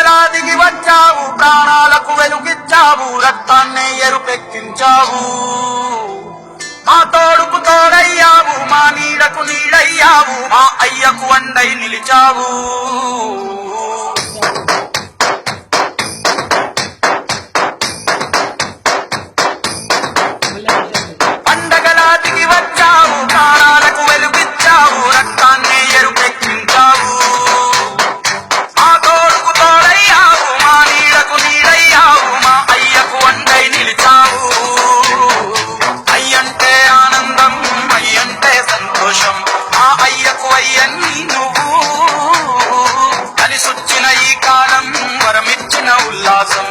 పండగలా దిగి వచ్చావు, ప్రాణాలకు వెలుగిచ్చావు, రక్తాన్నే ఎరుపెక్కించావు. మా తోడుకు తోడయ్యావు, మా నీడకు నీడయ్యావు, మా అయ్యకు అండై నిలిచావు. పండగలా దిగి వచ్చావు, ప్రాణాలకు వెలుగిచ్చావు, రక్తాన్నే ఎరుపెక్కించావు. మా తోడుకు తోడయ్యావు, మా నీడకు నీడయ్యావు, మా అయ్యకు అండై నిలిచావు. అయ్యంటే ఆనందం, అయ్యంటే సంతోషం, మా అయ్యకు అయ్యన్ని నువ్వు. కలిసొచ్చిన ఈ కాలం వరమిచ్చిన ఉల్లాసం,